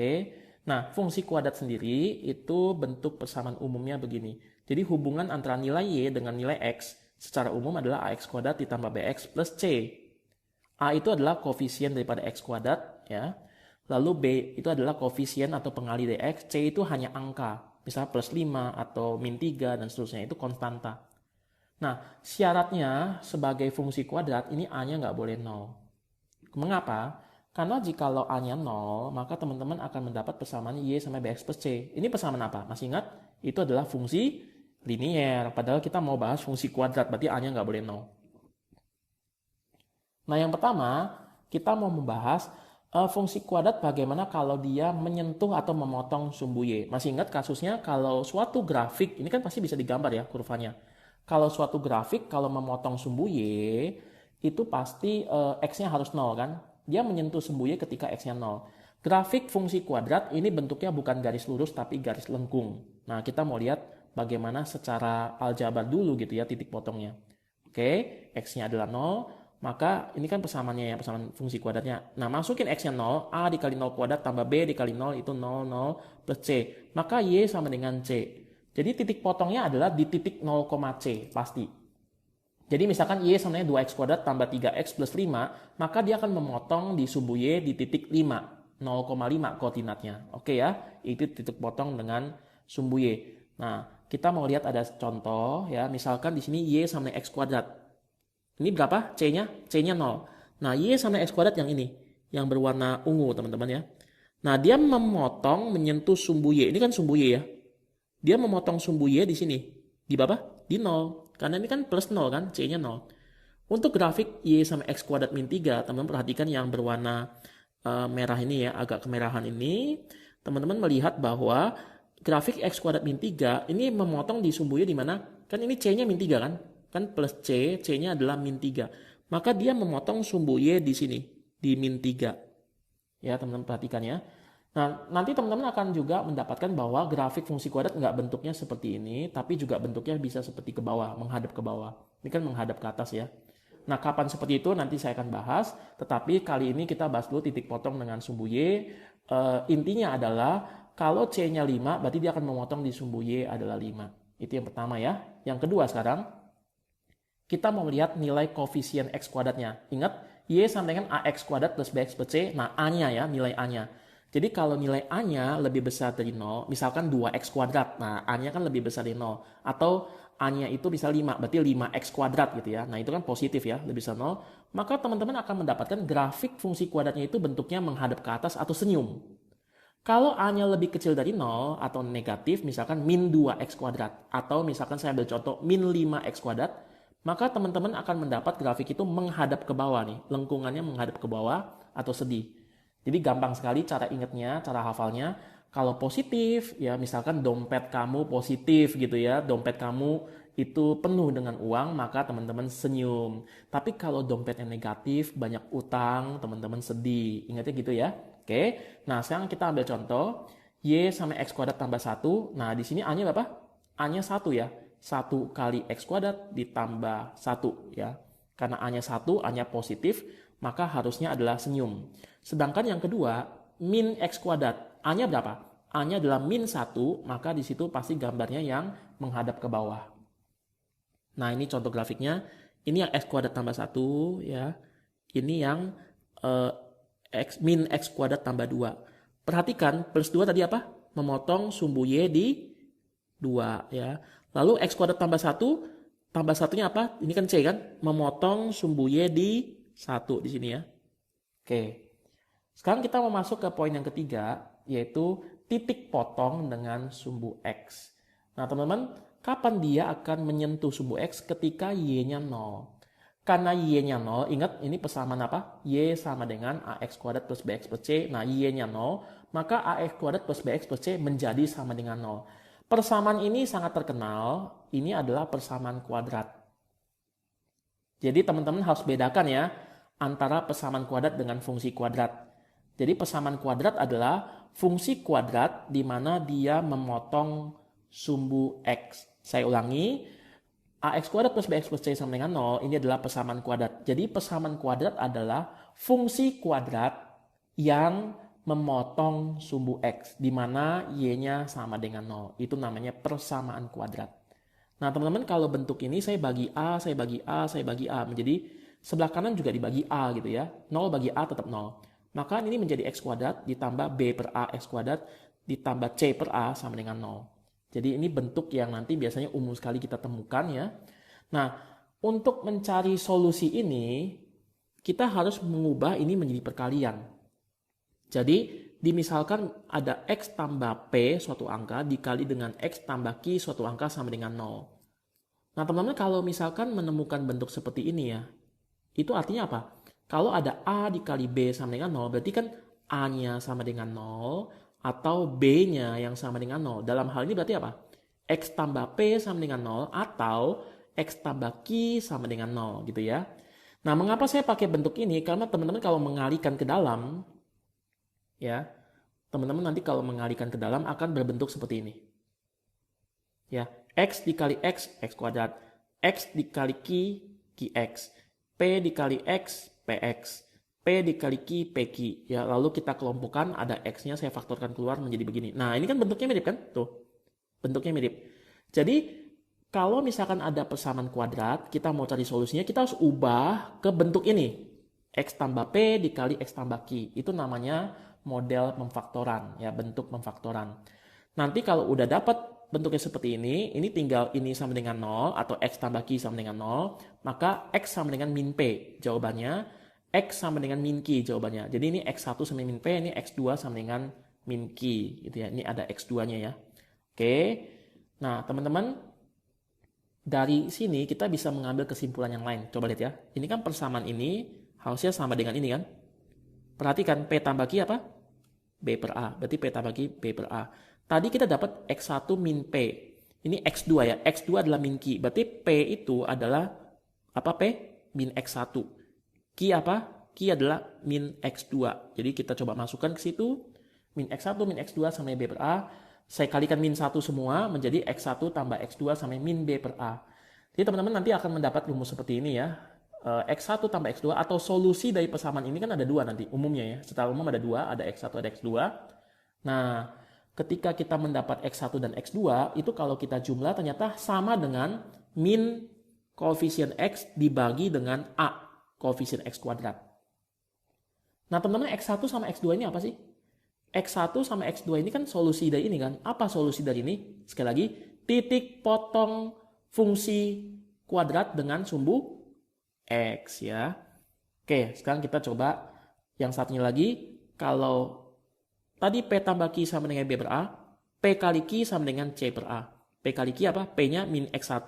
Oke. Nah, fungsi kuadrat sendiri itu bentuk persamaan umumnya begini. Jadi hubungan antara nilai Y dengan nilai X secara umum adalah AX kuadrat ditambah BX plus C. A itu adalah koefisien daripada X kuadrat, ya. Lalu B itu adalah koefisien atau pengali dari X, C itu hanya angka, misalnya plus 5 atau min 3 dan seterusnya, itu konstanta. Nah, syaratnya sebagai fungsi kuadrat, ini A-nya nggak boleh 0. Mengapa? Karena jika A-nya 0, maka teman-teman akan mendapat persamaan Y sama BX plus C. Ini persamaan apa? Masih ingat? Itu adalah fungsi linier. Padahal kita mau bahas fungsi kuadrat, berarti A-nya nggak boleh 0. Nah, yang pertama, kita mau membahas fungsi kuadrat bagaimana kalau dia menyentuh atau memotong sumbu Y. Masih ingat kasusnya kalau suatu grafik, ini kan pasti bisa digambar ya kurvanya. Kalau suatu grafik, kalau memotong sumbu Y, itu pasti X-nya harus 0 kan? Dia menyentuh sumbu Y ketika X-nya 0. Grafik fungsi kuadrat ini bentuknya bukan garis lurus tapi garis lengkung. Nah, kita mau lihat bagaimana secara aljabar dulu gitu ya titik potongnya. Oke, X-nya adalah 0, maka ini kan persamaannya ya, persamaan fungsi kuadratnya. Nah, masukin X-nya 0, A dikali 0 kuadrat tambah B dikali 0 itu 0, 0 plus C. Maka Y sama dengan C. Jadi titik potongnya adalah di titik 0, C, pasti. Jadi misalkan Y sama dengan 2X kuadrat tambah 3X plus 5, maka dia akan memotong di sumbu Y di titik 5, 0,5 koordinatnya. Oke ya, itu titik potong dengan sumbu Y. Nah, kita mau lihat ada contoh ya, misalkan di sini Y sama dengan X kuadrat. Ini berapa? C-nya? C-nya 0. Nah, Y sama X kuadrat yang ini. Yang berwarna ungu, teman-teman ya. Nah, dia memotong menyentuh sumbu Y. Ini kan sumbu Y ya. Dia memotong sumbu Y di sini. Di berapa? Di 0. Karena ini kan plus 0 kan? C-nya 0. Untuk grafik Y sama X kuadrat min 3, teman-teman perhatikan yang berwarna merah ini ya. Agak kemerahan ini. Teman-teman melihat bahwa grafik X kuadrat min 3 ini memotong di sumbu Y di mana? Kan ini C-nya min 3 kan? Kan plus C, C-nya adalah min 3. Maka dia memotong sumbu Y di sini, di min 3. Ya, teman-teman perhatikan ya. Nah, nanti teman-teman akan juga mendapatkan bahwa grafik fungsi kuadrat nggak bentuknya seperti ini, tapi juga bentuknya bisa seperti ke bawah, menghadap ke bawah. Ini kan menghadap ke atas ya. Nah, kapan seperti itu nanti saya akan bahas, tetapi kali ini kita bahas dulu titik potong dengan sumbu Y. Intinya adalah kalau C-nya 5, berarti dia akan memotong di sumbu Y adalah 5. Itu yang pertama ya. Yang kedua sekarang, kita mau melihat nilai koefisien X kuadratnya. Ingat, Y sama dengan AX kuadrat plus BX plus C. Nah, A-nya ya, nilai A-nya. Jadi kalau nilai A-nya lebih besar dari 0, misalkan 2X kuadrat. Nah, A-nya kan lebih besar dari 0. Atau A-nya itu bisa 5, berarti 5X kuadrat gitu ya. Nah, itu kan positif ya, lebih besar 0. Maka teman-teman akan mendapatkan grafik fungsi kuadratnya itu bentuknya menghadap ke atas atau senyum. Kalau A-nya lebih kecil dari 0 atau negatif, misalkan min 2X kuadrat. Atau misalkan saya ambil contoh min 5X kuadrat, maka teman-teman akan mendapat grafik itu menghadap ke bawah nih, lengkungannya menghadap ke bawah atau sedih. Jadi gampang sekali cara ingatnya, cara hafalnya. Kalau positif, ya misalkan dompet kamu positif gitu ya, dompet kamu itu penuh dengan uang, maka teman-teman senyum. Tapi kalau dompetnya negatif, banyak utang, teman-teman sedih. Ingatnya gitu ya. Oke, nah sekarang kita ambil contoh, Y sama X kuadrat tambah 1. Nah di sini A-nya berapa? A-nya 1 ya. 1 kali X kuadrat ditambah 1 ya. Karena A-nya 1, A-nya positif, maka harusnya adalah senyum. Sedangkan yang kedua, min X kuadrat. A-nya berapa? A-nya adalah min 1, maka di situ pasti gambarnya yang menghadap ke bawah. Nah, ini contoh grafiknya. Ini yang X kuadrat tambah 1 ya. Ini yang min X kuadrat tambah 2. Perhatikan, plus 2 tadi apa? Memotong sumbu Y di 2 ya. Lalu X kuadrat tambah 1, tambah satunya apa? Ini kan C kan? Memotong sumbu Y di 1 di sini ya. Oke. Sekarang kita mau masuk ke poin yang ketiga, yaitu titik potong dengan sumbu X. Nah teman-teman, kapan dia akan menyentuh sumbu X? Ketika Y-nya 0. Karena Y-nya 0, ingat ini persamaan apa? Y sama dengan AX kuadrat plus BX plus C. Nah Y-nya 0, maka AX kuadrat plus BX plus C menjadi sama dengan 0. Persamaan ini sangat terkenal, ini adalah persamaan kuadrat. Jadi teman-teman harus bedakan ya, antara persamaan kuadrat dengan fungsi kuadrat. Jadi persamaan kuadrat adalah fungsi kuadrat di mana dia memotong sumbu X. Saya ulangi, AX kuadrat plus BX plus C sama dengan 0, ini adalah persamaan kuadrat. Jadi persamaan kuadrat adalah fungsi kuadrat yang memotong sumbu X, di mana Y-nya sama dengan 0. Itu namanya persamaan kuadrat. Nah, teman-teman, kalau bentuk ini saya bagi A, saya bagi A, saya bagi A. Menjadi sebelah kanan juga dibagi A gitu ya. 0 bagi A tetap 0. Maka ini menjadi X kuadrat ditambah B per A X kuadrat ditambah C per A sama dengan 0. Jadi ini bentuk yang nanti biasanya umum sekali kita temukan ya. Nah, untuk mencari solusi ini, kita harus mengubah ini menjadi perkalian. Jadi, dimisalkan ada X tambah P suatu angka dikali dengan X tambah Q suatu angka sama dengan 0. Nah, teman-teman kalau misalkan menemukan bentuk seperti ini ya, itu artinya apa? Kalau ada A dikali B sama dengan 0, berarti kan A-nya sama dengan 0 atau B-nya yang sama dengan 0. Dalam hal ini berarti apa? X tambah P sama dengan 0 atau X tambah Q sama dengan 0 gitu ya. Nah, mengapa saya pakai bentuk ini? Karena teman-teman kalau mengalihkan ke dalam, ya, teman-teman nanti kalau mengalihkan ke dalam akan berbentuk seperti ini. Ya, X dikali X, X kuadrat. X dikali Q, QX. P dikali X, PX. P dikali Q, PQ. Ya, lalu kita kelompokkan, ada X-nya saya faktorkan keluar menjadi begini. Nah, ini kan bentuknya mirip kan? Tuh, bentuknya mirip. Jadi, kalau misalkan ada persamaan kuadrat, kita mau cari solusinya, kita harus ubah ke bentuk ini. X tambah P dikali X tambah Q. Itu namanya model pemfaktoran, ya, bentuk pemfaktoran. Nanti kalau udah dapat bentuknya seperti ini tinggal ini sama dengan 0 atau X tambah Q sama dengan 0, maka X sama dengan min P jawabannya, X sama dengan min Q jawabannya. Jadi ini X1 sama min P, ini X2 sama dengan min Q gitu ya. Ini ada X2-nya ya. Oke. Nah, teman-teman, dari sini kita bisa mengambil kesimpulan yang lain. Coba lihat ya. Ini kan persamaan ini harusnya sama dengan ini kan. Perhatikan P tambah Q apa? B per A. Berarti P tambah Q B per A. Tadi kita dapat X1 min P. Ini X2 ya. X2 adalah min Q. Berarti P itu adalah apa P? Min X1. Q apa? Q adalah min X2. Jadi kita coba masukkan ke situ. Min X1 min X2 sama B per A. Saya kalikan min 1 semua menjadi X1 tambah X2 sama min B per A. Jadi teman-teman nanti akan mendapat rumus seperti ini ya. X1 tambah X2 atau solusi dari persamaan ini kan ada dua nanti umumnya ya. Secara umum ada dua, ada X1 ada X2. Nah, ketika kita mendapat X1 dan X2, itu kalau kita jumlah ternyata sama dengan min koefisien X dibagi dengan A, koefisien X kuadrat. Nah, teman-teman X1 sama X2 ini apa sih? X1 sama X2 ini kan solusi dari ini kan. Apa solusi dari ini? Sekali lagi, titik potong fungsi kuadrat dengan sumbu X ya. Oke, sekarang kita coba yang satunya lagi. Kalau tadi P tambah Q sama dengan B per A, P kali Q sama dengan C per A. P kali Q apa? P-nya min X1,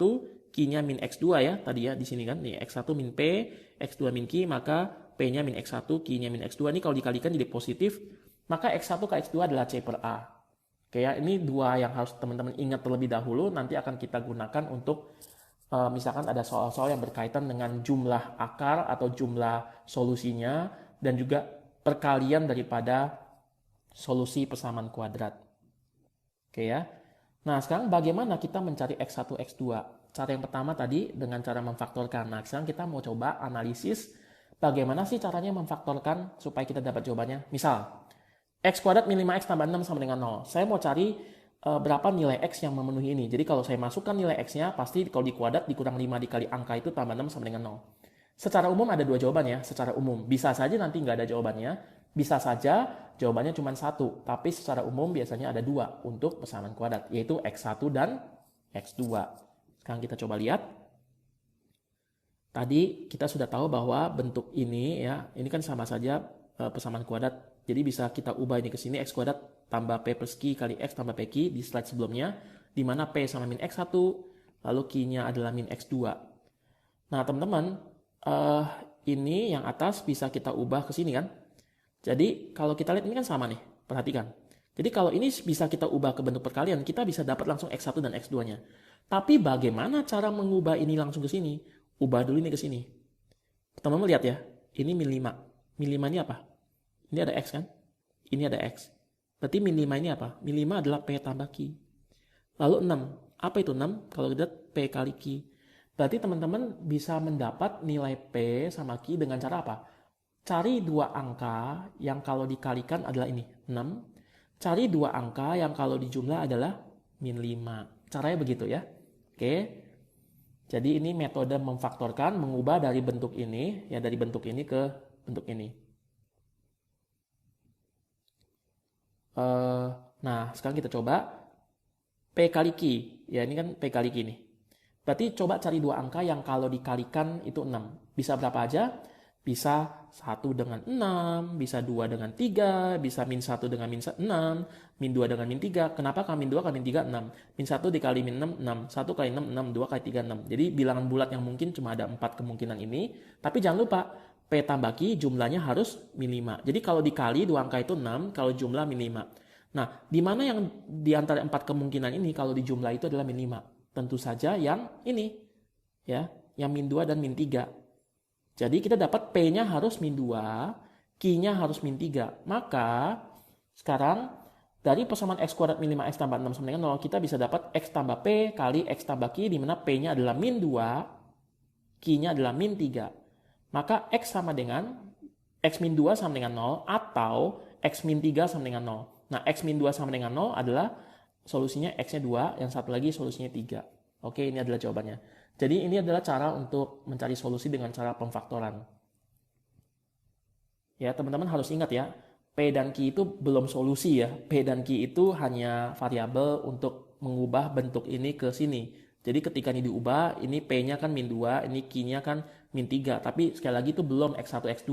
Q-nya min X2 ya. Tadi ya di sini kan. Nih, X1 min P, X2 min Q, maka P-nya min X1, Q-nya min X2. Ini kalau dikalikan jadi positif, maka X1 ke X2 adalah C per A. Oke ya, ini dua yang harus teman-teman ingat terlebih dahulu. Nanti akan kita gunakan untuk misalkan ada soal-soal yang berkaitan dengan jumlah akar atau jumlah solusinya dan juga perkalian daripada solusi persamaan kuadrat. Oke ya. Nah, sekarang bagaimana kita mencari X1, X2? Cara yang pertama tadi dengan cara memfaktorkan. Nah, sekarang kita mau coba analisis bagaimana sih caranya memfaktorkan supaya kita dapat jawabannya. Misal, X kuadrat min 5X tambah 6 sama dengan 0. Saya mau cari berapa nilai X yang memenuhi ini. Jadi kalau saya masukkan nilai X-nya, pasti kalau di kuadrat dikurang 5 dikali angka itu tambah 6 sama dengan 0. Secara umum ada dua jawaban ya, secara umum. Bisa saja nanti nggak ada jawabannya, bisa saja jawabannya cuma satu. Tapi secara umum biasanya ada dua untuk persamaan kuadrat, yaitu X1 dan X2. Sekarang kita coba lihat. Tadi kita sudah tahu bahwa bentuk ini ya, ini kan sama saja persamaan kuadrat. Jadi bisa kita ubah ini ke sini, X kuadrat tambah P plus Q kali X tambah PQ di slide sebelumnya, di mana P sama min X1, lalu Q-nya adalah min X2. Nah, teman-teman, ini yang atas bisa kita ubah ke sini kan. Jadi, kalau kita lihat ini kan sama nih, perhatikan. Jadi, kalau ini bisa kita ubah ke bentuk perkalian, kita bisa dapat langsung X1 dan X2-nya. Tapi bagaimana cara mengubah ini langsung ke sini? Ubah dulu ini ke sini. Teman-teman lihat ya, ini min 5. Min 5 ini apa? Ini ada X kan? Ini ada X. Berarti min 5 ini apa? Min 5 adalah P tambah Q. Lalu 6. Apa itu 6? Kalau kita P kali Q. Berarti teman-teman bisa mendapat nilai P sama Q dengan cara apa? cari dua angka yang kalau dikalikan adalah ini, 6. Cari dua angka yang kalau dijumlah adalah min 5. Caranya begitu ya. Oke. Jadi ini metode memfaktorkan, mengubah dari bentuk ini, ya dari bentuk ini ke bentuk ini. Nah, sekarang kita coba P kali Q. Ya, ini kan P kali Q nih. Berarti coba cari dua angka yang kalau dikalikan itu 6. Bisa berapa aja? Bisa 1 dengan 6, bisa 2 dengan 3, bisa min 1 dengan min 6, min 2 dengan min 3. Kenapa kan min 2 kali min 3, 6? Min 1 dikali min 6, 6. 1 kali 6, 6. 2 kali 3, 6. Jadi bilangan bulat yang mungkin cuma ada 4 kemungkinan ini. Tapi jangan lupa, P tambah Q jumlahnya harus min 5. Jadi kalau dikali dua angka itu 6, kalau jumlah min 5. Nah, di mana yang di antara 4 kemungkinan ini kalau dijumlah itu adalah min 5? Tentu saja yang ini, ya, yang min 2 dan min 3. Jadi kita dapat P-nya harus min 2, Q-nya harus min 3. Maka sekarang dari persamaan X kuadrat min 5X tambah 6 sama dengan 0, kita bisa dapat X tambah P kali X tambah Q, di mana P-nya adalah min 2, Q-nya adalah min 3. Maka X sama dengan X min 2 sama dengan 0 atau X min 3 sama dengan 0. Nah, X min 2 sama dengan 0 adalah solusinya X-nya 2, yang satu lagi solusinya 3. Oke, ini adalah jawabannya. Jadi ini adalah cara untuk mencari solusi dengan cara pemfaktoran. Ya, teman-teman harus ingat ya, P dan Q itu belum solusi ya. P dan Q itu hanya variabel untuk mengubah bentuk ini ke sini. Jadi ketika ini diubah, ini P-nya kan min 2, ini Q-nya kan min 3. Tapi sekali lagi itu belum X1, X2.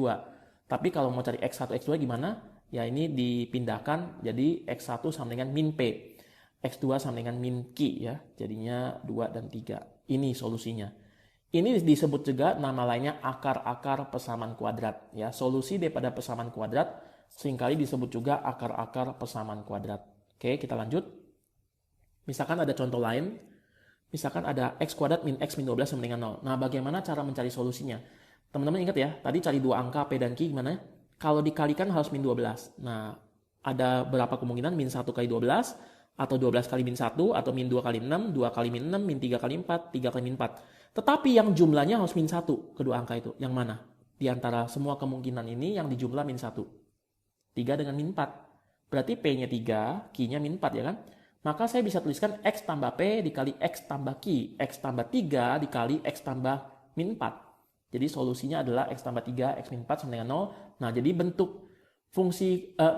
Tapi kalau mau cari X1, X2 gimana? Ya ini dipindahkan jadi X1 sama dengan min P. X2 sama dengan min Q ya. Jadinya 2 dan 3. Ini solusinya. Ini disebut juga nama lainnya akar-akar persamaan kuadrat. Ya, solusi daripada persamaan kuadrat seringkali disebut juga akar-akar persamaan kuadrat. Oke, kita lanjut. Misalkan ada contoh lain. Misalkan ada X kuadrat min X min 12 sama dengan 0. Nah, bagaimana cara mencari solusinya? Teman-teman ingat ya, tadi cari dua angka P dan Q gimana? Kalau dikalikan harus min 12. Nah, ada berapa kemungkinan? Min 1 kali 12, atau 12 kali min 1, atau min 2 kali 6, 2 kali min 6, min 3 kali 4, 3 kali min 4. Tetapi yang jumlahnya harus min 1, kedua angka itu. Yang mana? Di antara semua kemungkinan ini yang dijumlah min 1. 3 dengan min 4. Berarti P-nya 3, Q-nya min 4 ya kan? Maka saya bisa tuliskan X tambah P dikali X tambah Q. X tambah 3 dikali X tambah min 4. Jadi solusinya adalah X tambah 3, X min 4 sama dengan 0. Nah, jadi bentuk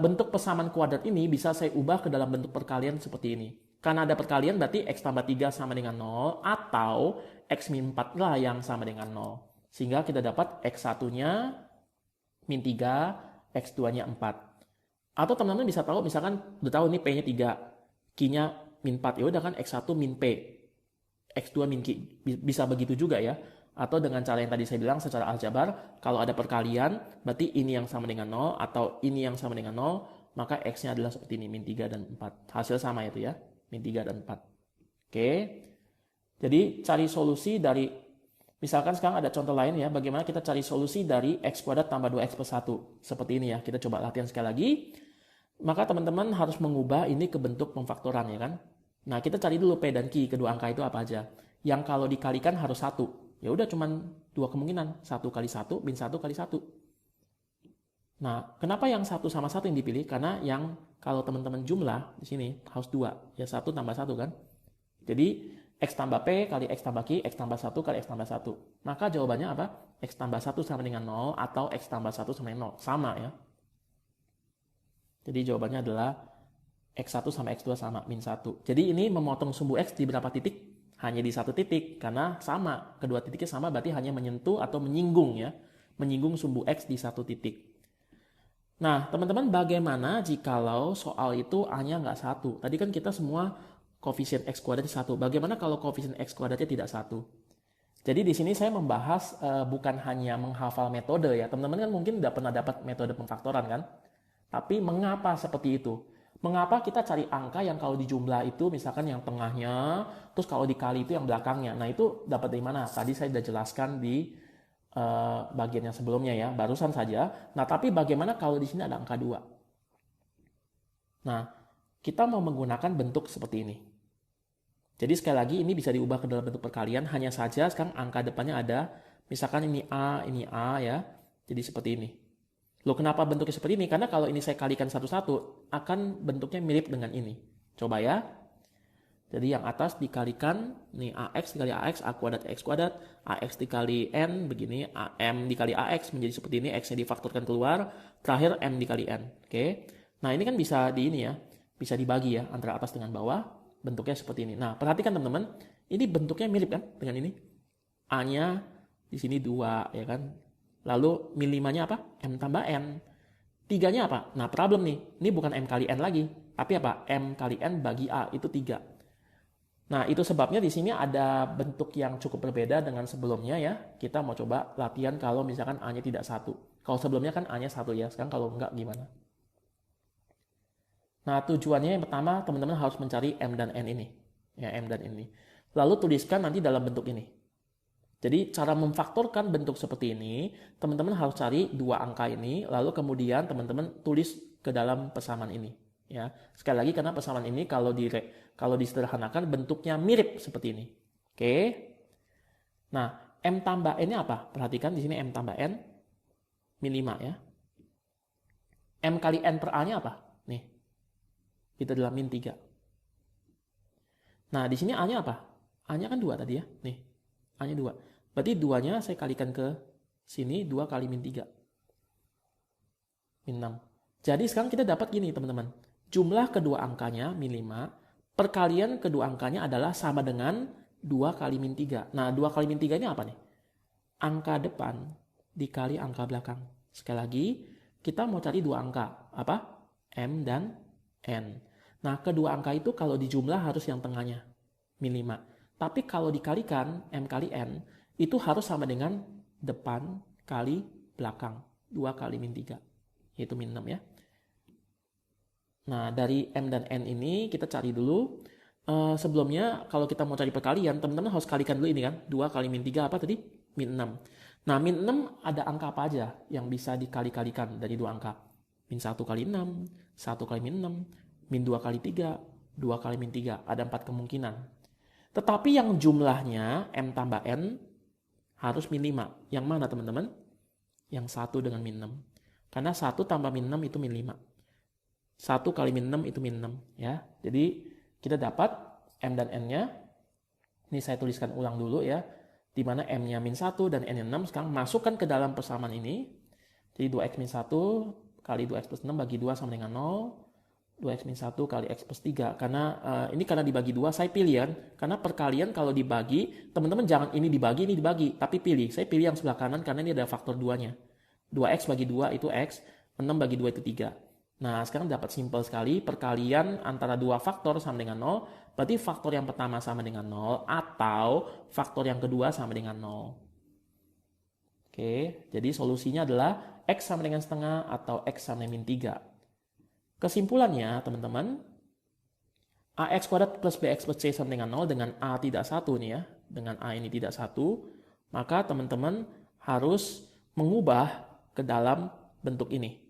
bentuk persamaan kuadrat ini bisa saya ubah ke dalam bentuk perkalian seperti ini. Karena ada perkalian berarti X tambah 3 sama dengan 0 atau X min 4 lah yang sama dengan 0. Sehingga kita dapat X1-nya min 3, X2-nya 4. Atau teman-teman bisa tahu misalkan udah tahu nih P-nya 3, Q-nya min 4. Ya udah kan X1 min P, X2 min Q. Bisa begitu juga ya. Atau dengan cara yang tadi saya bilang secara aljabar, kalau ada perkalian, berarti ini yang sama dengan 0, atau ini yang sama dengan 0, maka X-nya adalah seperti ini, min 3 dan 4. Hasil sama itu ya, min 3 dan 4. Oke, jadi cari solusi dari, misalkan sekarang ada contoh lain ya, bagaimana kita cari solusi dari X kuadrat tambah 2X plus 1. Seperti ini ya, kita coba latihan sekali lagi. Maka teman-teman harus mengubah ini ke bentuk pemfaktoran ya kan. Nah, kita cari dulu P dan Q, kedua angka itu apa aja. Yang kalau dikalikan harus 1. Ya udah cuman dua kemungkinan, 1 kali 1 min 1 kali 1. Nah, kenapa yang 1 sama 1 yang dipilih? Karena yang kalau teman-teman jumlah di sini harus 2, ya 1 tambah 1 kan. Jadi X tambah P kali X tambah Q, X tambah 1 kali X tambah 1. Maka jawabannya apa? X tambah 1 sama dengan 0 atau X tambah 1 sama dengan 0. Sama ya. Jadi jawabannya adalah X1 sama X2 sama min 1. Jadi ini memotong sumbu X di berapa titik? Hanya di satu titik, karena sama. Kedua titiknya sama berarti hanya menyentuh atau menyinggung ya. Menyinggung sumbu X di satu titik. Nah, teman-teman bagaimana jikalau soal itu A-nya nggak 1? Tadi kan kita semua koefisien X kuadratnya 1. Bagaimana kalau koefisien X kuadratnya tidak 1? Jadi di sini saya membahas bukan hanya menghafal metode ya. Teman-teman kan mungkin udah pernah dapat metode pemfaktoran kan? Tapi mengapa seperti itu? Mengapa kita cari angka yang kalau dijumlah itu misalkan yang tengahnya, terus kalau dikali itu yang belakangnya. Nah itu dapat dari mana? Tadi saya sudah jelaskan di bagian yang sebelumnya ya, barusan saja. Nah tapi bagaimana kalau di sini ada angka 2? Nah kita mau menggunakan bentuk seperti ini. Jadi sekali lagi ini bisa diubah ke dalam bentuk perkalian, hanya saja sekarang angka depannya ada, misalkan ini A ya, jadi seperti ini. Loh, kenapa bentuknya seperti ini? Karena kalau ini saya kalikan satu-satu, akan bentuknya mirip dengan ini. Coba ya. Jadi yang atas dikalikan, nih AX dikali AX, A kuadrat X kuadrat, AX dikali N, begini, M dikali AX menjadi seperti ini, X-nya difaktorkan keluar, terakhir M dikali N. Oke. Nah ini kan bisa di ini ya, bisa dibagi ya, antara atas dengan bawah, bentuknya seperti ini. Nah perhatikan teman-teman, ini bentuknya mirip kan dengan ini. A-nya di sini 2, ya kan. Lalu min 5-nya apa? M tambah N. 3-nya apa? Nah problem nih, ini bukan M kali N lagi, tapi apa? M kali N bagi A, itu 3. Nah, itu sebabnya di sini ada bentuk yang cukup berbeda dengan sebelumnya ya. Kita mau coba latihan kalau misalkan A-nya tidak 1. Kalau sebelumnya kan A-nya 1 ya, sekarang kalau enggak gimana? Nah, tujuannya yang pertama teman-teman harus mencari M dan N ini. Ya, M dan N ini. Lalu tuliskan nanti dalam bentuk ini. Jadi cara memfaktorkan bentuk seperti ini, teman-teman harus cari dua angka ini, lalu kemudian teman-teman tulis ke dalam persamaan ini. Ya, sekali lagi karena persamaan ini kalau disederhanakan bentuknya mirip seperti ini. Oke. Nah, M tambah N-nya apa? Perhatikan di sini M tambah N min 5 ya. M kali N per A-nya apa? Nih. Itu adalah min 3. Nah, di sini A-nya apa? A-nya kan 2 tadi ya. Nih. A-nya 2. Berarti 2-nya saya kalikan ke sini 2 kali min 3. Min 6. Jadi sekarang kita dapat gini teman-teman. Jumlah kedua angkanya min 5, perkalian kedua angkanya adalah sama dengan 2 kali min 3. Nah, 2 kali min 3 ini apa nih? Angka depan dikali angka belakang. Sekali lagi, kita mau cari dua angka. Apa? M dan N. Nah, kedua angka itu kalau dijumlah harus yang tengahnya, min 5. Tapi kalau dikalikan, M kali N, itu harus sama dengan depan kali belakang. 2 kali min 3, yaitu min 6 ya. Nah, dari M dan N ini kita cari dulu. Sebelumnya kalau kita mau cari perkalian, teman-teman harus kalikan dulu ini kan. 2 kali min 3 apa tadi? Min 6. Nah, min 6 ada angka apa aja yang bisa dikali-kalikan dari dua angka? Min 1 kali 6, 1 kali min 6, min 2 kali 3, 2 kali min 3. Ada 4 kemungkinan. Tetapi yang jumlahnya M tambah N harus min 5. Yang mana teman-teman? Yang 1 dengan min 6. Karena 1 tambah min 6 itu min 5. 1 kali min 6 itu min 6 ya. Jadi kita dapat M dan N-nya. Ini saya tuliskan ulang dulu ya. Di mana M-nya min 1 dan N-nya 6. Sekarang masukkan ke dalam persamaan ini. Jadi 2x min 1 kali 2x plus 6 bagi 2 sama dengan 0. 2x min 1 kali x plus 3. Karena ini karena dibagi 2 saya pilih ya. Karena perkalian kalau dibagi, teman-teman jangan ini dibagi. Tapi pilih. Saya pilih yang sebelah kanan karena ini ada faktor 2-nya. 2x bagi 2 itu x. 6 bagi 2 itu 3. Nah, sekarang dapat simpel sekali, perkalian antara dua faktor sama dengan 0, berarti faktor yang pertama sama dengan 0, atau faktor yang kedua sama dengan 0. Oke, jadi solusinya adalah x sama dengan setengah atau x sama dengan min 3. Kesimpulannya, teman-teman, ax kuadrat plus bx plus c sama dengan 0 dengan a tidak 1 nih ya, dengan a ini tidak 1, maka teman-teman harus mengubah ke dalam bentuk ini.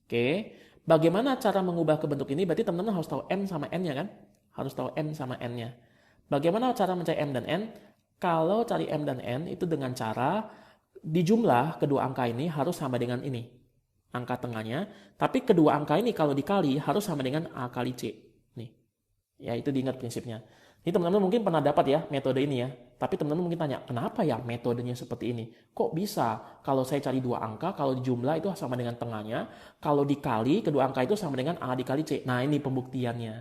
Oke. Bagaimana cara mengubah ke bentuk ini? Berarti teman-teman harus tahu M sama N-nya kan? Harus tahu M sama N-nya. Bagaimana cara mencari M dan N? Kalau cari M dan N itu dengan cara dijumlah kedua angka ini harus sama dengan ini. Angka tengahnya. Tapi kedua angka ini kalau dikali harus sama dengan A kali C. Nih. Ya itu diingat prinsipnya. Ini teman-teman mungkin pernah dapat ya metode ini ya. Tapi teman-teman mungkin tanya, kenapa ya metodenya seperti ini? Kok bisa kalau saya cari dua angka, kalau dijumlah itu sama dengan tengahnya, kalau dikali kedua angka itu sama dengan A dikali C. Nah ini pembuktiannya.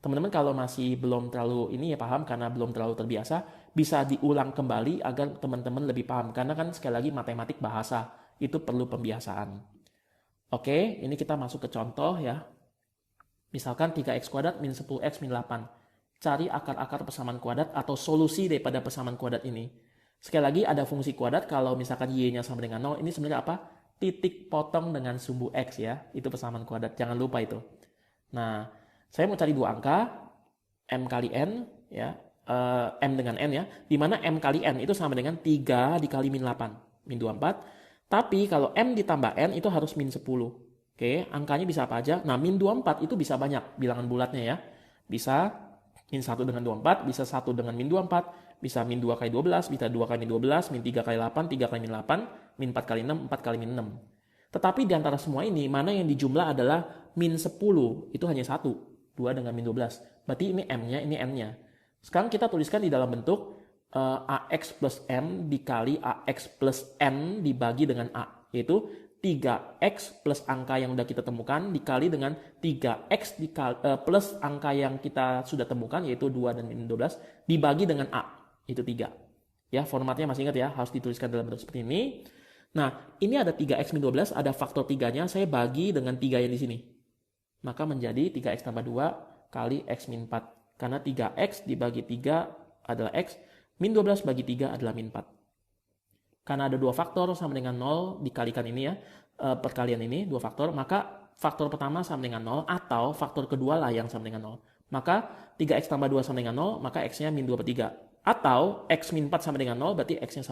Teman-teman kalau masih belum terlalu ini ya paham karena belum terlalu terbiasa, bisa diulang kembali agar teman-teman lebih paham. Karena kan sekali lagi matematik bahasa, itu perlu pembiasaan. Oke, ini kita masuk ke contoh ya. Misalkan 3x kuadrat min 10x min 8. Cari akar-akar persamaan kuadrat atau solusi daripada persamaan kuadrat ini. Sekali lagi ada fungsi kuadrat kalau misalkan y-nya sama dengan 0, ini sebenarnya apa? Titik potong dengan sumbu x ya. Itu persamaan kuadrat, jangan lupa itu. Nah, saya mau cari dua angka, m kali n ya, m dengan n ya, di mana m kali n itu sama dengan 3 dikali min 8, min 24. Tapi kalau m ditambah n itu harus min 10. Oke, angkanya bisa apa aja? Nah, min 24 itu bisa banyak bilangan bulatnya ya. Bisa min 1 dengan 24, bisa 1 dengan min 24, bisa min 2 kali 12, bisa 2 kali min 12, min 3 kali 8, 3 kali min 8, min 4 kali 6, 4 kali min 6. Tetapi di antara semua ini, mana yang dijumlah adalah min 10, itu hanya satu. 2 dengan min 12. Berarti ini M-nya, ini N-nya. Sekarang kita tuliskan di dalam bentuk AX plus M dikali AX plus N dibagi dengan A. Yaitu 3X plus angka yang sudah kita temukan dikali dengan 3X plus angka yang kita sudah temukan, yaitu 2 dan min 12, dibagi dengan A. Itu 3. Ya, formatnya masih ingat ya, harus dituliskan dalam bentuk seperti ini. Nah, ini ada 3X min 12, ada faktor 3-nya, saya bagi dengan 3 yang di sini. Maka menjadi 3X tambah 2 kali X min 4. Karena 3X dibagi 3 adalah X, min 12 bagi 3 adalah min 4. Karena ada 2 faktor sama dengan 0, dikalikan ini ya, perkalian ini 2 faktor, maka faktor pertama sama dengan 0, atau faktor kedua lah yang sama dengan 0. Maka 3X tambah 2 sama dengan 0, maka X-nya min 2 per 3. Atau X min 4 sama dengan 0, berarti X-nya sama